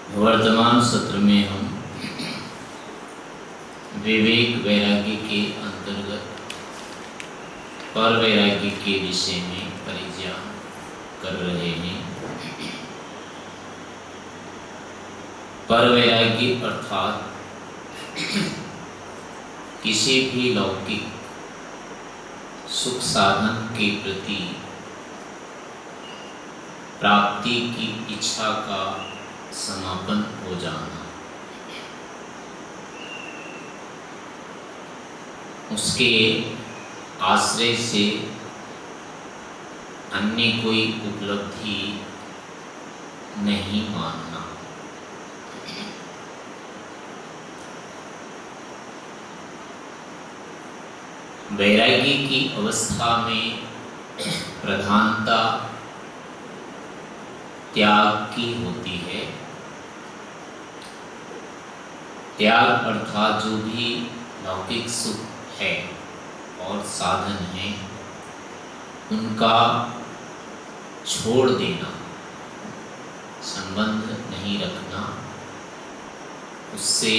वर्तमान सत्र में हम विवेक वैराग्य के अंतर्गत पर वैराग्य के विषय में परिचय कर रहे हैं। पर वैराग्य अर्थात किसी भी लौकिक सुख साधन के प्रति प्राप्ति की इच्छा का समापन हो जाना, उसके आश्रय से अन्य कोई उपलब्धि नहीं मानना। वैराग्य की अवस्था में प्रधानता त्याग की होती है। त्याग अर्थात जो भी लौकिक सुख है और साधन है उनका छोड़ देना, संबंध नहीं रखना, उससे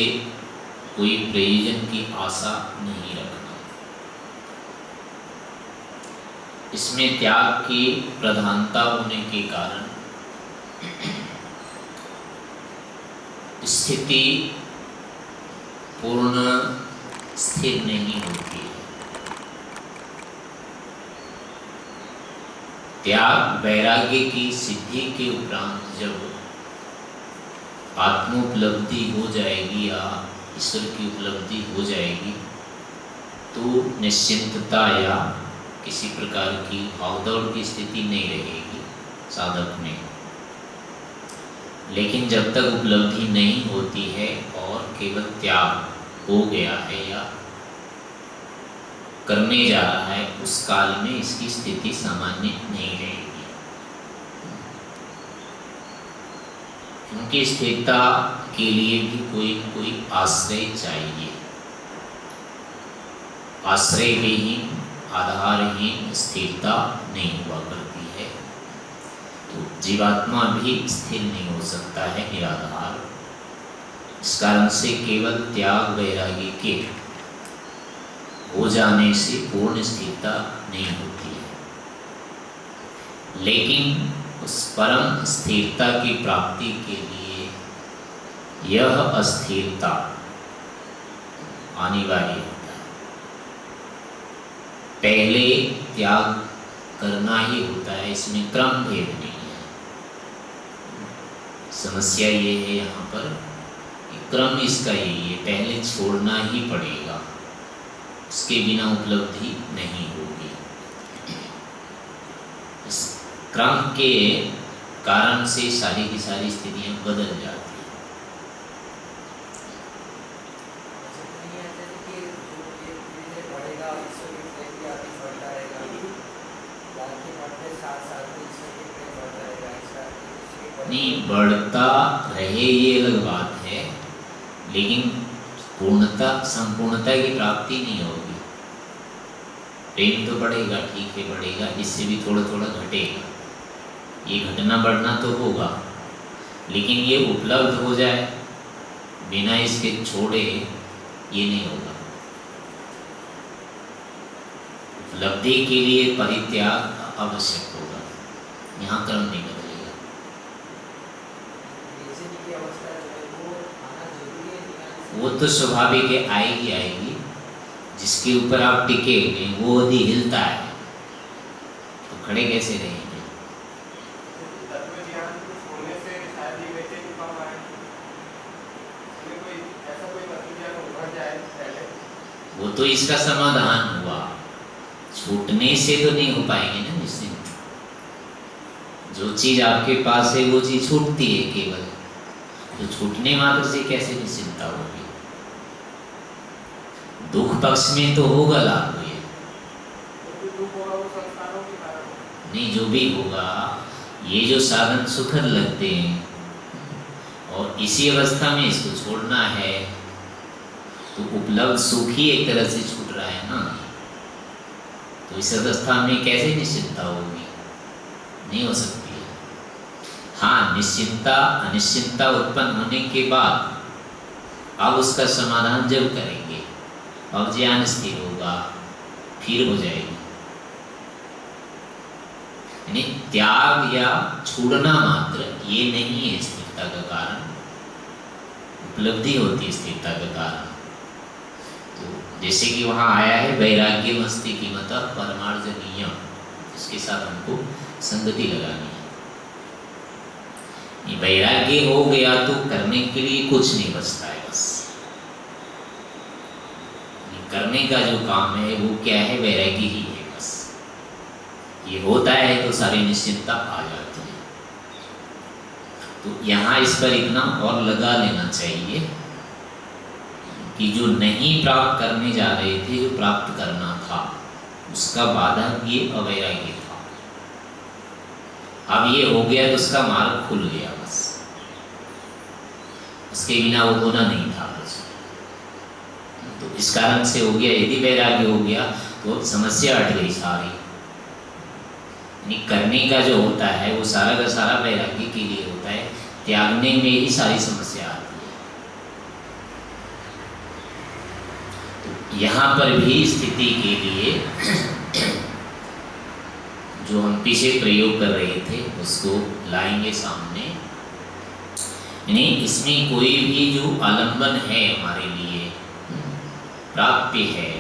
कोई प्रयोजन की आशा नहीं रखना। इसमें त्याग की प्रधानता होने के कारण स्थिति पूर्ण स्थिर नहीं होती है। त्याग वैराग्य की सिद्धि के उपरांत जब आत्मोपलब्धि हो जाएगी या ईश्वर की उपलब्धि हो जाएगी तो निश्चिंतता या किसी प्रकार की भागदौड़ की स्थिति नहीं रहेगी साधक में। लेकिन जब तक उपलब्धि नहीं होती है और केवल त्याग हो गया है या करने जा रहा है, उस काल में इसकी स्थिति सामान्य नहीं रहेगी, क्योंकि स्थिरता के लिए भी कोई आश्रय चाहिए। आश्रय विहीन, आधारहीन स्थिरता नहीं हुआ करती है। तो जीवात्मा भी स्थिर नहीं हो सकता है, निराधार। इस कारण से केवल त्याग वैराग्य के हो जाने से पूर्ण स्थिरता नहीं होती है। लेकिन उस परम स्थिरता की प्राप्ति के लिए यह अस्थिरता अनिवार्य होता है। पहले त्याग करना ही होता है, इसमें क्रम भेद नहीं है। समस्या ये है यहाँ पर, क्रम इसका यही है, पहले छोड़ना ही पड़ेगा, उसके बिना उपलब्धि नहीं होगी। इस क्रम के कारण से सारी की सारी स्थितियां बदल जाती हैं। नहीं, बढ़ता रहे ये अलग बात है, लेकिन पूर्णता संपूर्णता की प्राप्ति नहीं होगी। प्रेम तो बढ़ेगा, ठीक है बढ़ेगा, इससे भी थोड़ा थोड़ा घटेगा, ये घटना बढ़ना तो होगा, लेकिन ये उपलब्ध हो जाए बिना इसके छोड़े ये नहीं होगा। उपलब्धि के लिए परित्याग आवश्यक होगा, यहाँ क्रम नहीं बदलेगा। वो तो स्वाभाविक है, आएगी आएगी। जिसके ऊपर आप टिके हुए वो यदि हिलता है तो खड़े कैसे रहेंगे? वो तो इसका समाधान हुआ, छूटने से तो नहीं हो पाएंगे ना निश्चिंत। जो चीज आपके पास है वो चीज छूटती है केवल, तो छूटने मात्र से कैसे निश्चिंतता होगी? दुख पक्ष में तो होगा लाभ, ये नहीं जो भी होगा, ये जो साधन सुखद लगते हैं और इसी अवस्था में इसको छोड़ना है तो उपलब्ध सुख ही एक तरह से छूट रहा है ना। तो इस अवस्था में कैसे निश्चिंतता होगी? नहीं हो सकती है। हाँ, निश्चिंता अनिश्चिंता उत्पन्न होने के बाद अब उसका समाधान जब करेंगे, अब ज्ञान स्थिर होगा, फिर हो जाएगी। यानी त्याग या छोड़ना मात्र ये नहीं है स्थिरता का कारण, उपलब्धि होती है स्थिरता का कारण। तो जैसे कि वहाँ आया है वैराग्य मस्ती की मत परमार्जनीय, इसके साथ हमको संगति लगानी है। ये वैराग्य हो गया तो करने के लिए कुछ नहीं बचता है, बस करने का जो काम है वो क्या है, वैराग्य ही है बस। ये होता है तो सारी निश्चिंतता आ जाती है। तो यहाँ इस पर इतना और लगा लेना चाहिए कि जो नहीं प्राप्त करने जा रहे थे, जो प्राप्त करना था, उसका बाधक ये अवैराग्य था। अब ये हो गया तो उसका मार्ग खुल गया, बस उसके बिना वो होना नहीं था बस। तो इस कारण से हो गया, यदि वैराग्य हो गया तो समस्या हट गई सारी। यानी करने का जो होता है वो सारा का सारा वैराग्य के लिए होता है, त्यागने में ही सारी समस्या आती है। तो यहाँ पर भी स्थिति के लिए जो हम पीछे प्रयोग कर रहे थे उसको लाएंगे सामने। यानी इसमें कोई भी जो आलंबन है हमारे लिए, प्राप्य है,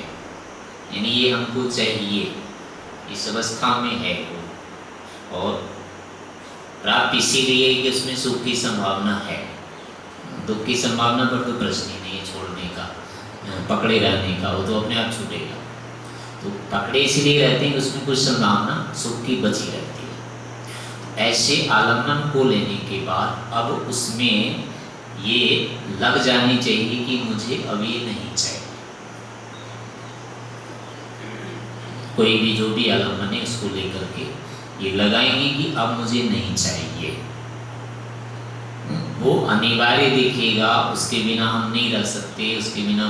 यानी ये हमको चाहिए, इस अवस्था में है वो, और प्राप्य इसीलिए कि उसमें सुख की संभावना है। दुख की संभावना पर तो प्रश्न ही नहीं है छोड़ने का, पकड़े रहने का, वो तो अपने आप छूटेगा। तो पकड़े इसलिए रहते हैं कि उसमें कुछ संभावना सुख की बची रहती है। तो ऐसे आलम्बन को लेने के बाद अब उसमें ये लग जानी चाहिए कि मुझे अब ये नहीं चाहिए। कोई भी जो भी आलम्बन है इसको लेकर के ये लगाएंगे कि अब मुझे नहीं चाहिए। वो अनिवार्य दिखेगा, उसके बिना हम नहीं रह सकते, उसके बिना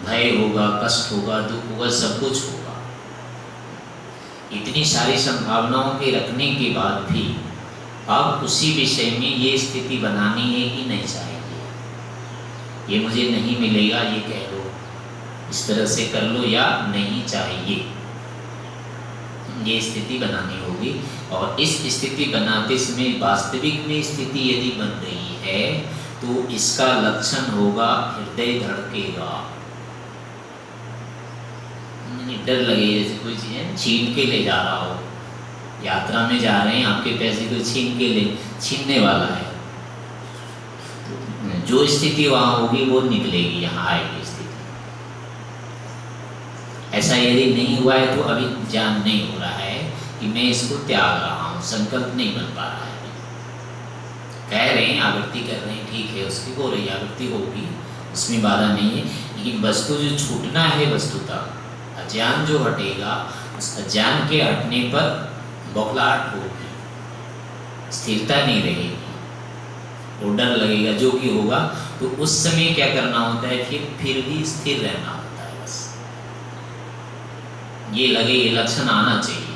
भय होगा, कष्ट होगा, दुख होगा, सब कुछ होगा। इतनी सारी संभावनाओं के रखने के बाद भी अब उसी विषय में ये स्थिति बनानी है कि नहीं चाहिए, ये मुझे नहीं मिलेगा, ये कह लो, इस तरह से कर लो, या नहीं चाहिए, ये स्थिति बनानी होगी। और इस स्थिति बनाते समय वास्तविक में स्थिति यदि बन रही है तो इसका लक्षण होगा हृदय धड़केगा, डर लगेगा। जैसे कोई चीज़ छीन के ले जा रहा हो, यात्रा में जा रहे हैं, आपके पैसे को छीनने वाला है, तो जो स्थिति वहाँ होगी वो निकलेगी, यहाँ आएगी स्थिति। ऐसा यदि नहीं हुआ है तो अभी ज्ञान नहीं हो रहा है कि मैं इसको त्याग रहा हूँ, संकल्प नहीं बन पा रहा है। कह रहे हैं, आवृत्ति कर रहे हैं, ठीक है, उसकी हो रही आवृत्ति होगी, उसमें बाधा नहीं है, लेकिन वस्तु जो छूटना है, वस्तुतः अज्ञान जो हटेगा, उस अज्ञान के हटने पर बौखलाहट होगी, स्थिरता नहीं रहेगी, वो डर लगेगा जो कि होगा। तो उस समय क्या करना होता है, फिर भी स्थिर रहना होता है, बस ये लगे, ये लक्षण आना चाहिए।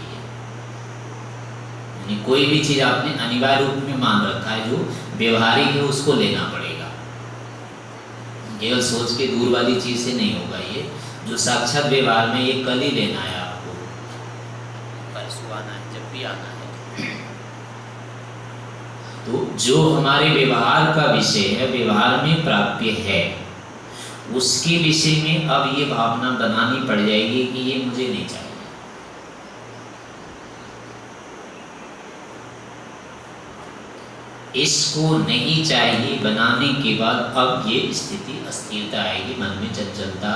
यानी कोई भी चीज़ आपने अनिवार्य रूप में मान रखा है, जो व्यवहारिक है उसको लेना पड़ेगा, केवल सोच के दूर वाली चीज़ से नहीं होगा। ये जो साक्षात व्यवहार में, ये कल ही लेना है आपको, परसों आना है, जब भी आना है। तो जो हमारे व्यवहार का विषय है, व्यवहार में प्राप्य है, उसके विषय में अब ये भावना बनानी पड़ जाएगी कि ये मुझे नहीं चाहिए। इसको नहीं चाहिए बनाने के बाद अब ये स्थिति अस्थिरता आएगी, मन में चंचलता,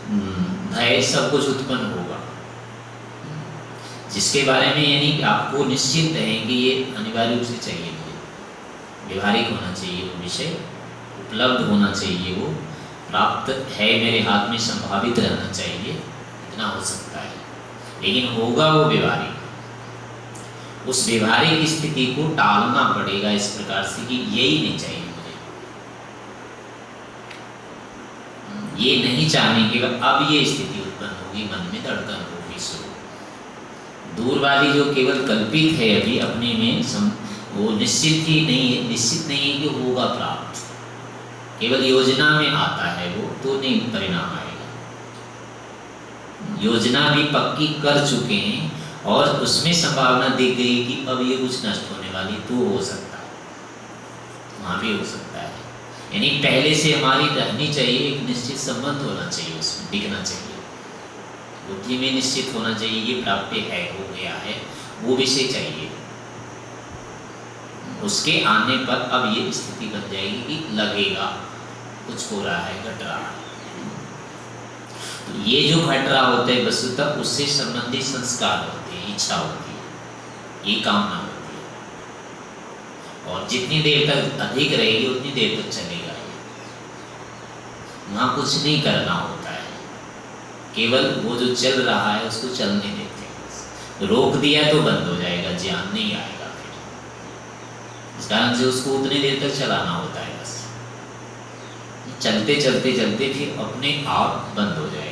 भय, सब कुछ उत्पन्न होगा, जिसके बारे में यानी आपको निश्चित है कि ये अनिवार्य रूप से चाहिए, मुझे व्यवहारिक होना चाहिए, वो विषय उपलब्ध होना चाहिए, वो प्राप्त है, मेरे हाथ में संभावित रहना चाहिए, इतना हो सकता है। लेकिन होगा वो व्यवहारिक, उस व्यवहारिक स्थिति को टालना पड़ेगा इस प्रकार से कि यही नहीं चाहिए मुझे, ये नहीं चाहने के बाद अब ये स्थिति उत्पन्न होगी, मन में धड़कन होगी शुरू। दूर वाली जो केवल कल्पित है, अभी अपने में वो निश्चित ही नहीं है, निश्चित नहीं है कि होगा प्राप्त। केवल योजना में आता है वो, तो नहीं परिणाम आएगा। योजना भी पक्की कर चुके हैं और उसमें संभावना दिख गई कि अब ये कुछ नष्ट होने वाली, तो हो सकता है, वहाँ भी हो सकता है। यानी पहले से हमारी रहनी चाहिए, एक निश्चित संबंध होना चाहिए, उसमें दिखना चाहिए, बुद्धि में निश्चित होना चाहिए ये प्राप्य है, हो गया है, वो विषय चाहिए। उसके आने पर अब ये स्थिति बन जाएगी कि लगेगा कुछ हो रहा है, घट रहा है। तो ये जो घट रहा होता है वस्तुतः उससे संबंधित संस्कार होते हैं, इच्छा होती है, ये कामना होती है, और जितनी देर तक अधिक रहेगी उतनी देर तक चलेगा ये। वहाँ कुछ नहीं करना होता है, केवल वो जो चल रहा है उसको चलने देते हैं। रोक दिया तो बंद हो जाएगा, ज्ञान नहीं आएगा फिर। इस कारण से उसको उतनी देर तक चलाना होता है, बस चलते चलते चलते फिर अपने आप बंद हो जाएगा।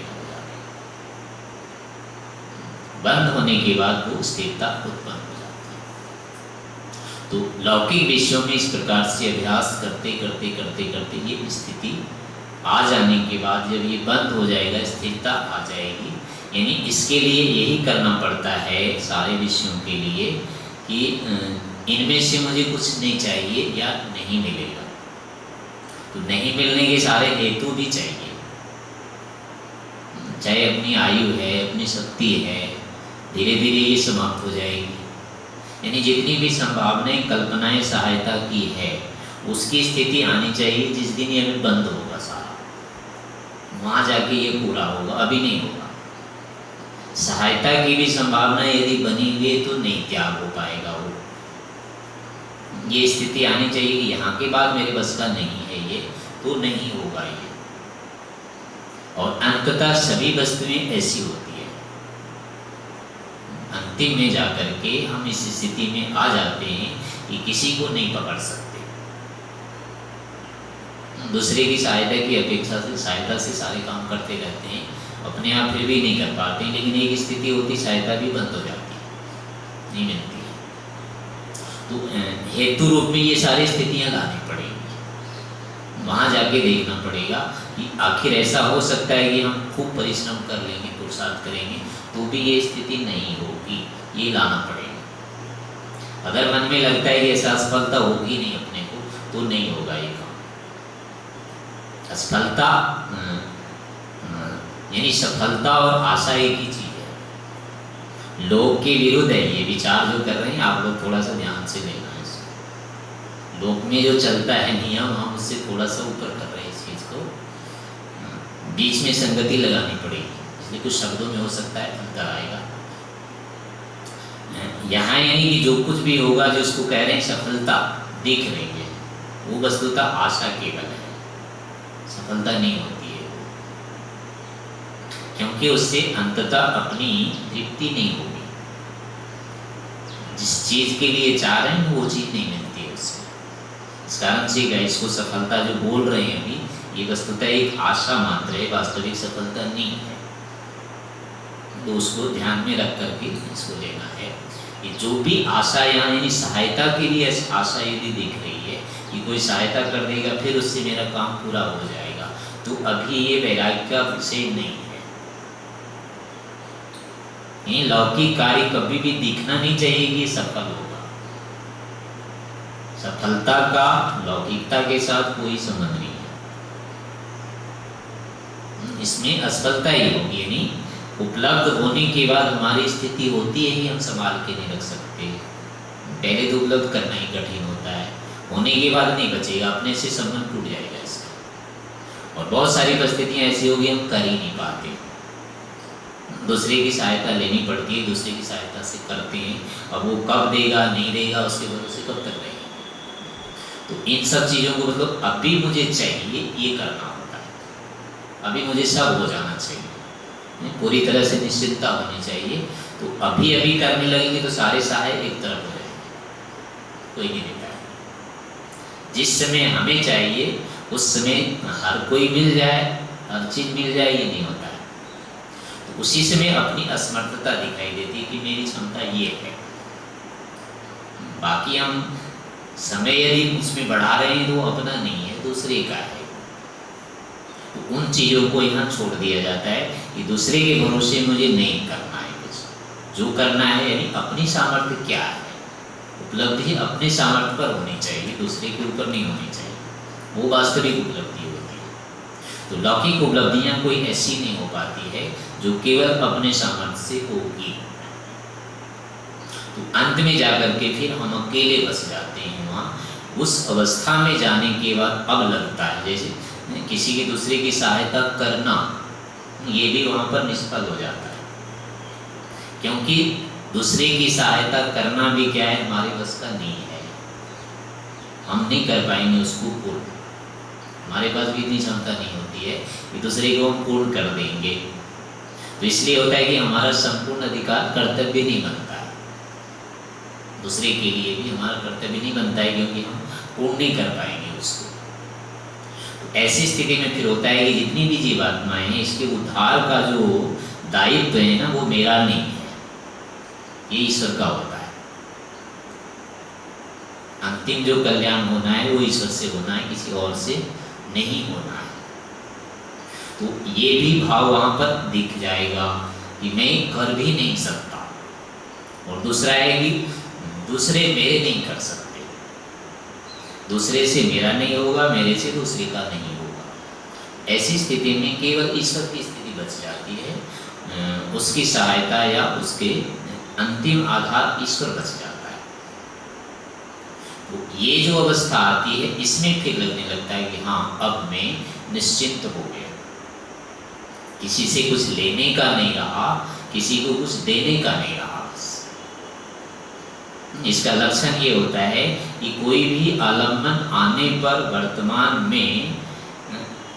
बंद होने के बाद वो स्थिरता उत्पन्न हो जाती है। तो लौकिक विषयों में इस प्रकार से अभ्यास करते करते करते करते ये स्थिति आ जाने के बाद जब ये बंद हो जाएगा, स्थिरता आ जाएगी। यानी इसके लिए यही करना पड़ता है सारे विषयों के लिए कि इनमें से मुझे कुछ नहीं चाहिए या नहीं मिलेगा। तो नहीं मिलने के सारे हेतु भी चाहिए, चाहे अपनी आयु है, अपनी शक्ति है, धीरे धीरे ये समाप्त हो जाएगी। यानी जितनी भी संभावनाएं, कल्पनाएं सहायता की है, उसकी स्थिति आनी चाहिए जिस दिन ये बंद होगा सारा, वहाँ जाके ये पूरा होगा, अभी नहीं होगा। सहायता की भी संभावना यदि बनी हुई है तो नहीं त्याग हो पाएगा वो। ये स्थिति आनी चाहिए कि यहाँ के बाद मेरे बस का नहीं है ये, तो नहीं होगा ये। और अंततः सभी वस्तुएं ऐसी होती है, अंतिम में जाकर के हम इस स्थिति में आ जाते हैं कि किसी को नहीं पकड़ सकते। दूसरे की सहायता की अपेक्षा से सहायता से सारे काम करते रहते हैं, अपने आप फिर भी नहीं कर पाते हैं। लेकिन एक स्थिति होती सहायता भी बंद हो जाती है, नहीं मिलती है। तो हेतु रूप में ये सारी स्थितियां लानी पड़ेगी, वहाँ जाके देखना पड़ेगा कि आखिर ऐसा हो सकता है कि हम खूब परिश्रम कर लेंगे, पुरुषार्थ करेंगे, तो भी ये स्थिति नहीं होगी, ये लाना पड़ेगा। अगर मन में लगता है कि ऐसा असफलता होगी नहीं अपने को, तो नहीं होगा ये काम। असफलता यानी सफलता और आशा एक ही चीज है, लोक के विरुद्ध है ये विचार जो कर रहे हैं आप लोग, थोड़ा सा ध्यान से देखना है इसको। लोक में जो चलता है नियम, हम उससे थोड़ा सा ऊपर कर रहे हैं इस चीज को, बीच में संगति लगानी पड़ेगी। इसलिए कुछ शब्दों में हो सकता है अंतर आएगा यहाँ। यानी कि जो कुछ भी होगा, जो उसको कह रहे हैं सफलता दिख रही है, वो वस्तुतः आशा केवल है, सफलता नहीं होती है, क्योंकि उससे अंततः अपनी तृप्ति नहीं होगी। जिस चीज के लिए चाह रहे हैं वो चीज नहीं मिलती है उससे। इस कारण से इसको सफलता जो बोल रहे हैं अभी, ये वस्तुतः एक आशा मात्र है, वास्तविक सफलता नहीं है। तो उसको ध्यान में रख करके इसको लेना है कि जो भी आशा यहाँ यानी सहायता के लिए आशा यदि दिख रही है कि कोई सहायता कर देगा फिर उससे मेरा काम पूरा हो जाएगा, तो अभी ये वैराग्य का विषय नहीं है। ये लौकिक कार्य कभी भी दिखना नहीं चाहिए कि सफल होगा। सफलता का लौकिकता के साथ कोई संबंध नहीं है, इसमें असफलता ही होगी। यानी उपलब्ध होने के बाद हमारी स्थिति होती है ही हम संभाल के नहीं रख सकते। पहले तो उपलब्ध करना ही कठिन होता है, होने के बाद नहीं बचेगा, अपने से संबंध टूट जाएगा इसका। और बहुत सारी परिस्थितियाँ ऐसी होगी हम कर ही नहीं पाते, दूसरे की सहायता लेनी पड़ती है, दूसरे की सहायता से करते हैं। अब वो कब देगा नहीं देगा उसके भरोसे कब तक रहेंगे। तो इन सब चीज़ों को मतलब अभी मुझे चाहिए ये करना होता है, अभी मुझे सब हो जाना चाहिए, पूरी तरह से निश्चितता होनी चाहिए। तो अभी अभी करने लगेंगे तो सारे सहाय एक तरफ हो जाएंगे, कोई नहीं देता है। जिस समय हमें चाहिए उस समय हर कोई मिल जाए, हर चीज़ मिल जाए, ये नहीं होता है। तो उसी समय अपनी असमर्थता दिखाई देती है कि मेरी क्षमता ये है। बाकी हम समय यदि उसमें बढ़ा रहे हैं तो वो अपना नहीं है, दूसरे का है। तो उन चीज़ों को यहाँ छोड़ दिया जाता है कि दूसरे के भरोसे मुझे नहीं करना है कुछ। जो करना है यानी अपनी सामर्थ्य क्या है, उपलब्धि अपने सामर्थ्य पर होनी चाहिए, दूसरे के ऊपर नहीं होनी चाहिए, वो वास्तविक उपलब्धि होती है। तो लौकिक उपलब्धियाँ कोई ऐसी नहीं हो पाती है जो केवल अपने सामर्थ्य से होगी। तो अंत में जाकर के फिर हम अकेले बस जाते हैं वहाँ। उस अवस्था में जाने के बाद अब लगता है जैसे किसी की दूसरे की सहायता करना, ये भी वहाँ पर निष्फल हो जाता है, क्योंकि दूसरे की सहायता करना भी क्या है, हमारे बस का नहीं है। हम नहीं कर पाएंगे उसको पूर्ण, हमारे पास भी इतनी क्षमता नहीं होती है कि दूसरे को हम पूर्ण कर देंगे। तो इसलिए होता है कि हमारा संपूर्ण अधिकार कर्तव्य नहीं बनता है, दूसरे के लिए भी हमारा कर्तव्य नहीं बनता है, क्योंकि हम पूर्ण नहीं कर पाएंगे उसको। तो ऐसी स्थिति में फिर होता है कि जितनी भी जीवात्माएं हैं, इसके उद्धार का जो दायित्व है ना, वो मेरा नहीं है, ये ईश्वर का होता है। अंतिम जो कल्याण होना है वो ईश्वर से होना है, किसी और से नहीं होना है। तो ये भी भाव वहाँ पर दिख जाएगा कि मैं कर भी नहीं सकता, और दूसरा है कि दूसरे मेरे नहीं कर सकते, दूसरे से मेरा नहीं होगा, मेरे से दूसरे का नहीं होगा। ऐसी स्थिति में केवल ईश्वर की स्थिति बच जाती है, उसकी सहायता या उसके अंतिम आधार ईश्वर बच जाता है। तो ये जो अवस्था आती है, इसमें फिर लगने लगता है कि हाँ, अब मैं निश्चिंत हो गया, किसी से कुछ लेने का नहीं रहा, किसी को कुछ देने का नहीं रहा। इसका लक्षण ये होता है कि कोई भी आलम्बन आने पर वर्तमान में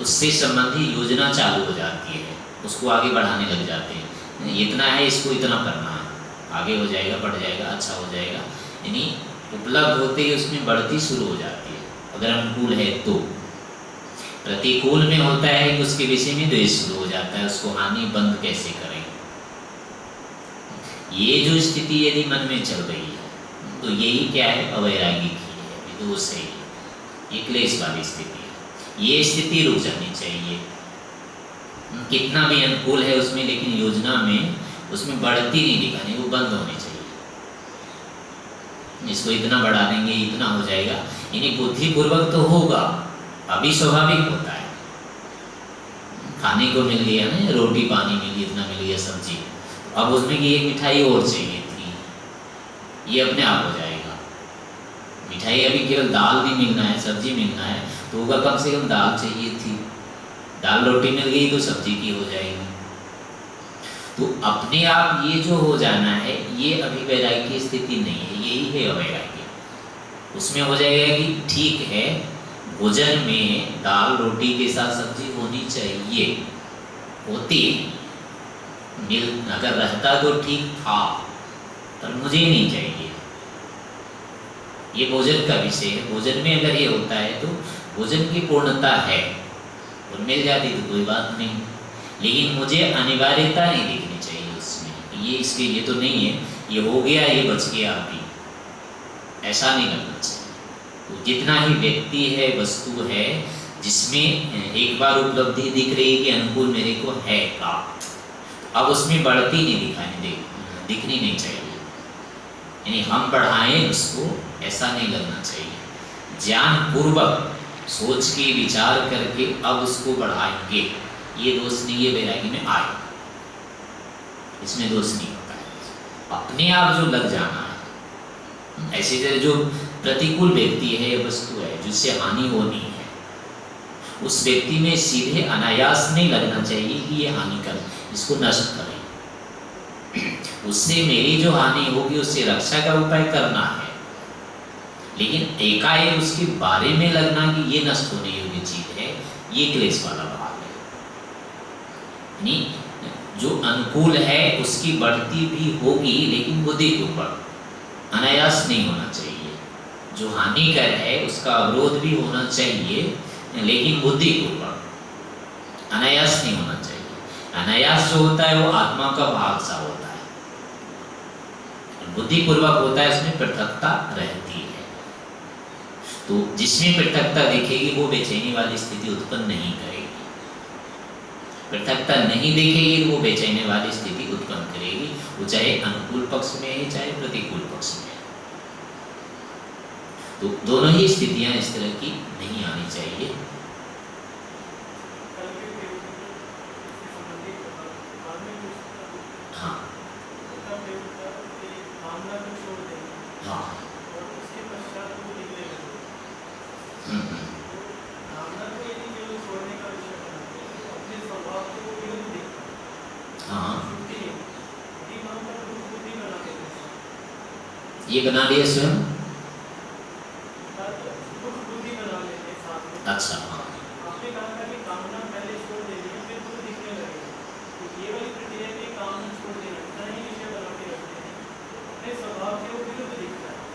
उससे संबंधी योजना चालू हो जाती है, उसको आगे बढ़ाने लग जाते हैं। इतना है, इसको इतना करना है, आगे हो जाएगा, बढ़ जाएगा, अच्छा हो जाएगा, यानी उपलब्ध होते ही उसमें बढ़ती शुरू हो जाती है। अगर अनुकूल है तो, प्रतिकूल में होता है कि उसके विषय में द्वेष शुरू हो जाता है, उसको हानि बंद कैसे करें। ये जो स्थिति यदि मन में चल रही है, तो यही क्या है, अवैरागी की है, विदोष है, ये क्लेश वाली स्थिति है। ये स्थिति रुक जानी चाहिए। कितना भी अनुकूल है उसमें, लेकिन योजना में उसमें बढ़ती नहीं दिखानी, वो बंद होनी चाहिए। इसको इतना बढ़ा देंगे, इतना हो जाएगा, यानी बुद्धिपूर्वक तो होगा, अभी स्वाभाविक होता है। खाने को मिल गया ना, रोटी पानी मिल गई, इतना मिल गया, सब्जी, अब उसमें कि एक मिठाई और चाहिए थी, ये अपने आप हो जाएगा। मिठाई अभी केवल दाल भी मिलना है, सब्जी मिलना है, तो होगा कम से कम दाल चाहिए थी, दाल रोटी मिल गई तो सब्जी की हो जाएगी। तो अपने आप ये जो हो जाना है, ये अभी वैराग्य की स्थिति नहीं है, यही है अवैराग्य। उसमें हो जाएगा कि ठीक है, भोजन में दाल रोटी के साथ सब्जी होनी चाहिए, होती है, मिल अगर रहता तो ठीक था, पर मुझे नहीं चाहिए। ये भोजन का विषय है। भोजन में अगर ये होता है तो भोजन की पूर्णता है, और मिल जाती तो कोई बात नहीं, लेकिन मुझे अनिवार्यता नहीं दिखनी चाहिए उसमें। ये इसके लिए तो नहीं है, ये हो गया, ये बच गया, अभी ऐसा नहीं करना चाहिए। तो जितना ही व्यक्ति है, वस्तु है, जिसमें एक बार उपलब्धि दिख रही है कि अनुकूल मेरे को है का, अब उसमें बढ़ती नहीं दिखनी नहीं चाहिए, यानी हम बढ़ाएं उसको, ऐसा नहीं लगना चाहिए। ज्ञान पूर्वक सोच के विचार करके अब उसको बढ़ाएंगे, ये दोष नहीं, ये वैरागी में आए, इसमें दोष नहीं होता है। अपने आप जो लग जाना है, ऐसी तरह जो प्रतिकूल व्यक्ति है, वस्तु है, जिससे हानि होनी है, उस व्यक्ति में सीधे अनायास नहीं लगना चाहिए कि ये हानि कर, इसको नष्ट करें। उससे मेरी जो हानि होगी उससे रक्षा का उपाय करना है, लेकिन एकाएक उसके बारे में लगना कि ये नष्ट होने योग्य चीज है, ये क्लेश वाला भाव है। यानी जो अनुकूल है उसकी बढ़ती भी होगी, लेकिन बुद्धि के ऊपर, अनायास नहीं होना चाहिए। जो हानिकर है उसका अवरोध भी होना चाहिए, लेकिन बुद्धि के ऊपर, अनायास नहीं होना चाहिए। अनायास जो होता है वो आत्मा का भाग सा होता है, बुद्धिपूर्वक होता है, उसमें पृथकता रहती है। तो जिसमें पृथकता दिखेगी वो बेचैनी वाली स्थिति उत्पन्न नहीं करेगी। पृथकता नहीं दिखेगी तो वो बेचैनी वाली स्थिति उत्पन्न करेगी, वो चाहे अनुकूल पक्ष में है चाहे प्रतिकूल पक्ष में है। तो दोनों ही स्थितियां इस तरह की नहीं आनी चाहिए। हाँ हाँ हाँ, ये बना लिया स्वयं। अच्छा हाँ, आपने कहा था कि कामना पहले छोड़ देनी है फिर खुद दिखने लगेगा, तो ये वाली प्रक्रिया में कामना छोड़ देना इतना ही विषय बना के रखते हैं, अपने स्वभाव के विरुद्ध दिखता है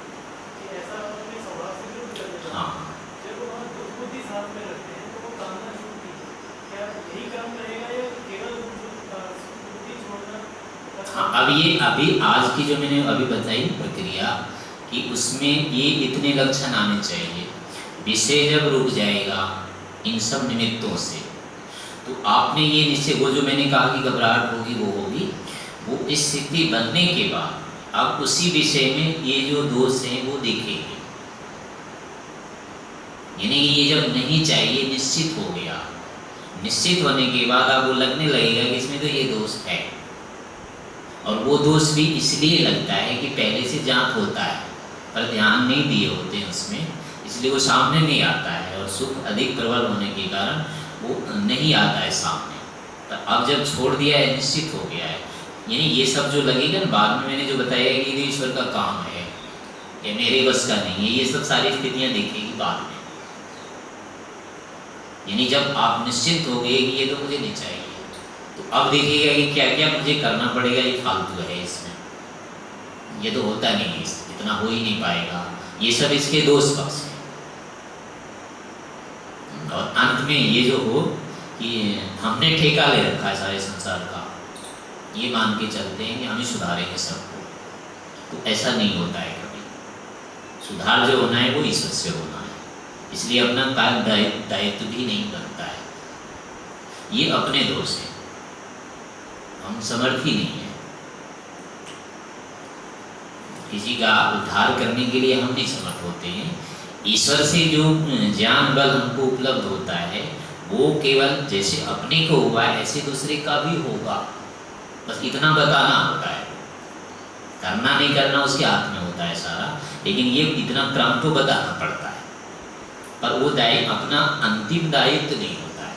कि ऐसा अपने स्वभाव से विरुद्ध कर देता है। हाँ जब वो हम खुद ही साथ में रखते हैं तो वो कामना छूटती है, क्या यही काम रहेगा या केवल बुद्धि छोड़ना? हाँ, अभी आज की जो मैंने अभी बताई प्रक्रिया कि उसमें ये इतने लक्षण आने चाहिए। विषय जब रुक जाएगा इन सब निमित्तों से, तो आपने ये निश्चय, वो जो मैंने कहा कि घबराहट होगी वो होगी, वो इस स्थिति बनने के बाद अब उसी विषय में ये जो दोष हैं वो दिखेंगे। यानी कि ये जब नहीं चाहिए निश्चित हो गया, निश्चित होने के बाद आपको लगने लगेगा कि इसमें तो ये दोष है, और वो दोष भी इसलिए लगता है कि पहले से जांच होता है पर ध्यान नहीं दिए होते हैं उसमें, इसलिए वो सामने नहीं आता है, और सुख अधिक प्रबल होने के कारण वो नहीं आता है सामने। तो अब जब छोड़ दिया है, निश्चित हो गया है, यानी ये सब जो लगेगा ना बाद में मैंने जो बताया कि ये ईश्वर का काम है, ये मेरे बस का नहीं है, ये सब सारी स्थितियाँ दिखेगी बाद में। यानी जब आप निश्चित हो गए कि ये तो मुझे नहीं चाहिए, तो अब देखिएगा कि क्या क्या मुझे करना पड़ेगा, ये फालतू है इसमें, ये तो होता नहीं है, इतना हो ही नहीं पाएगा, ये सब इसके दोष पक्ष हैं। और अंत में ये जो हो कि हमने ठेका ले रखा है सारे संसार का, ये मान के चलते हैं कि हम ही सुधारेंगे सबको, तो ऐसा नहीं होता है कभी। सुधार जो होना है वो ईश्वर से होना है, इसलिए अपना दायित्व भी नहीं बनता है, ये अपने दोष है, हम समर्थ ही नहीं है। किसी का उद्धार करने के लिए हम नहीं समर्थ होते हैं। ईश्वर से जो ज्ञान बल हमको उपलब्ध होता है वो केवल जैसे अपने को हुआ है ऐसे दूसरे का भी होगा, बस इतना बताना होता है, करना नहीं करना उसके हाथ में होता है सारा, लेकिन ये इतना क्रम तो बताना पड़ता है, पर वो दायित्व अपना अंतिम दायित्व नहीं होता है।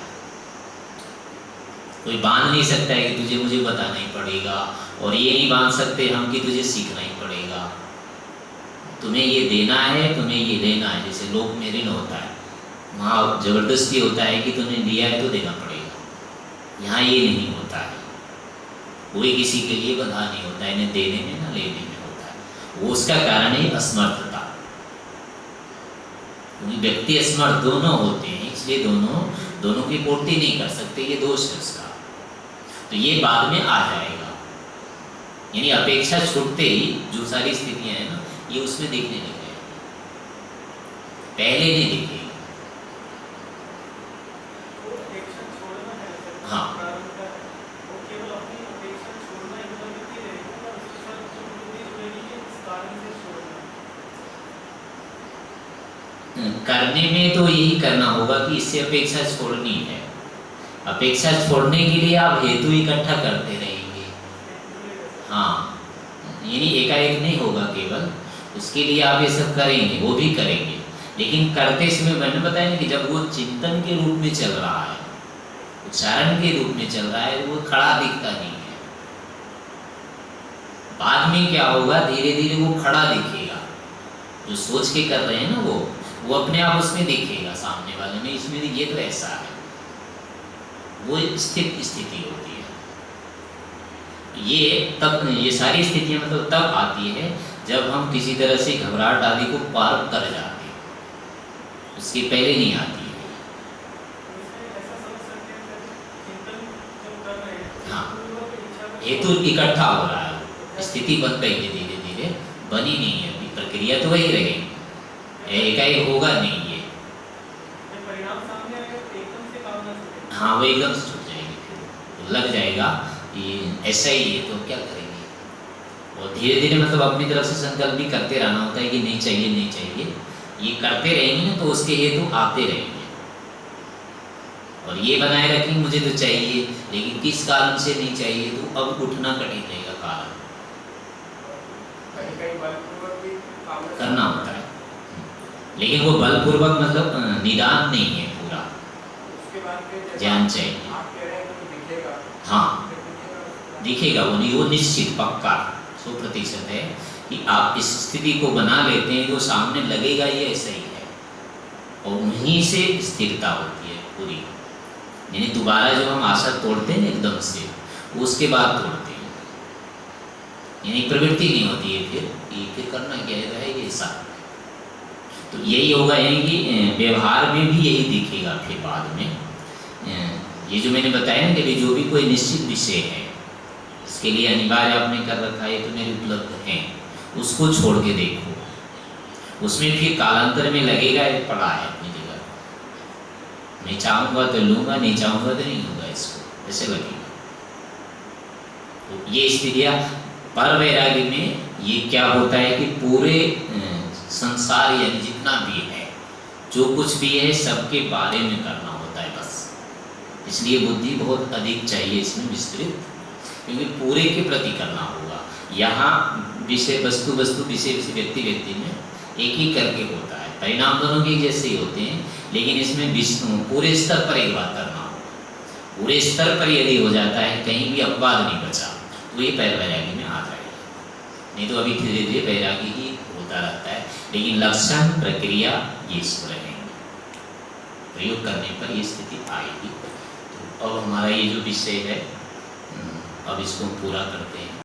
कोई बांध नहीं सकता है कि तुझे मुझे बताना ही पड़ेगा, और ये नहीं बांध सकते हम कि तुझे सीखना ही पड़ेगा, तुम्हें ये देना है, तुम्हें ये लेना है। जैसे लोक में ऋण होता है, वहाँ जबरदस्ती होता है कि तुमने लिया है तो देना पड़ेगा, यहाँ ये नहीं होता है, कोई किसी के लिए बंधा नहीं होता है, न देने में न लेने में होता है। वो उसका कारण है असमर्थता, क्योंकि व्यक्ति असमर्थ दोनों होते हैं, इसलिए दोनों की पूर्ति नहीं कर सकते, ये दोष है उसका, तो ये बाद में आ जाएगा। यानी अपेक्षा छूटते ही जो सारी स्थितियां हैं ना ये उसमें दिखने लगे, पहले नहीं दिखेगी। हाँ करने में तो यही करना होगा कि इससे अपेक्षा छोड़नी है, अपेक्षा छोड़ने के लिए आप हेतु इकट्ठा करते रहेंगे। हाँ, यानी एकाएक नहीं होगा, केवल उसके लिए आप ये सब करेंगे, वो भी करेंगे, लेकिन करते समय मैंने बताया ना कि जब वो चिंतन के रूप में चल रहा है, उच्चारण के रूप में चल रहा है, वो खड़ा दिखता नहीं है। बाद में क्या होगा, धीरे धीरे वो खड़ा दिखेगा, जो सोच के कर रहे हैं ना वो अपने आप उसमें दिखेगा सामने वाले में, इसमें ये तो ऐसा है, वो स्थिति होती है। ये तब ये सारी स्थितियां मतलब तब आती है जब हम किसी तरह से घबराहट आदि को पार कर जाते हैं, उसके पहले नहीं आती है। हाँ, हेतु इकट्ठा हो रहा है, स्थिति बन रही है, धीरे धीरे बनी नहीं है, प्रक्रिया तो वही रहेगी, एकाएक होगा नहीं ये। जब परिणाम सामने आएगा तो एकदम से कामना छूटेगी। हाँ वो एकदम से छूट जाएगी, फिर तो लग जाएगा ये ऐसा ही है तो क्या करेंगे। और धीरे धीरे मतलब अपनी तरफ से संकल्प भी करते रहना होता है कि नहीं चाहिए नहीं चाहिए, ये करते रहेंगे ना तो उसके हेतु आते रहेंगे। और ये बनाए रखेंगे मुझे तो चाहिए, लेकिन किस कारण से नहीं चाहिए तो अब उठना कठिन रहेगा कारण, कहीं बलपूर्वक भी कामना करना होता है। लेकिन वो बलपूर्वक मतलब निदान नहीं है पूरा, उसके बाद फिर जैसे ज्ञान चाहिए। आप कह रहे हैं कि दिखेगा, हाँ फिर दिखेगा दिखेगा, वो नहीं, वो निश्चित पक्का 100% है कि आप इस स्थिति को बना लेते हैं तो सामने लगेगा ये ऐसा ही है, और वहीं से स्थिरता होती है पूरी। यानी दोबारा जो हम आशा तोड़ते हैं एकदम से, उसके बाद तोड़ते हैं, यानी प्रवृत्ति नहीं होती है फिर करना क्या है ये ऐसा। तो यही होगा, यानी कि व्यवहार में भी यही दिखेगा फिर बाद में। ये जो मैंने बताया ना कि जो भी कोई निश्चित विषय है, इसके लिए अनिवार्य आपने कर रखा है तो मेरे उपलब्ध हैं, उसको छोड़ के देखो, उसमें फिर कालांतर में लगेगा ये पड़ा है अपनी जगह, मैं चाहूँगा तो लूँगा, नहीं चाहूँगा तो नहीं लूँगा, इसको ऐसे लगेगा। तो ये स्थितियाँ पर वैराग्य में ये क्या होता है कि पूरे संसार यानी जितना भी है, जो कुछ भी है, सबके बारे में करना होता है बस। इसलिए बुद्धि बहुत अधिक चाहिए इसमें विस्तृत, क्योंकि पूरे के प्रति करना होगा। यहाँ विषय वस्तु विषय व्यक्ति में एक ही करके होता है, परिणाम दोनों के जैसे ही होते हैं, लेकिन इसमें पूरे स्तर पर एक बात करना होगा। पूरे स्तर पर यदि हो जाता है, कहीं भी अपवाद नहीं बचा, तो ये वैरागी में आ जाएगा। नहीं तो अभी धीरे धीरे वैरागी ही होता रहता है, लेकिन लक्षण प्रक्रिया ये सब रहेंगे, प्रयोग करने पर ये स्थिति आएगी। तो अब हमारा ये जो विषय है, अब इसको पूरा करते हैं।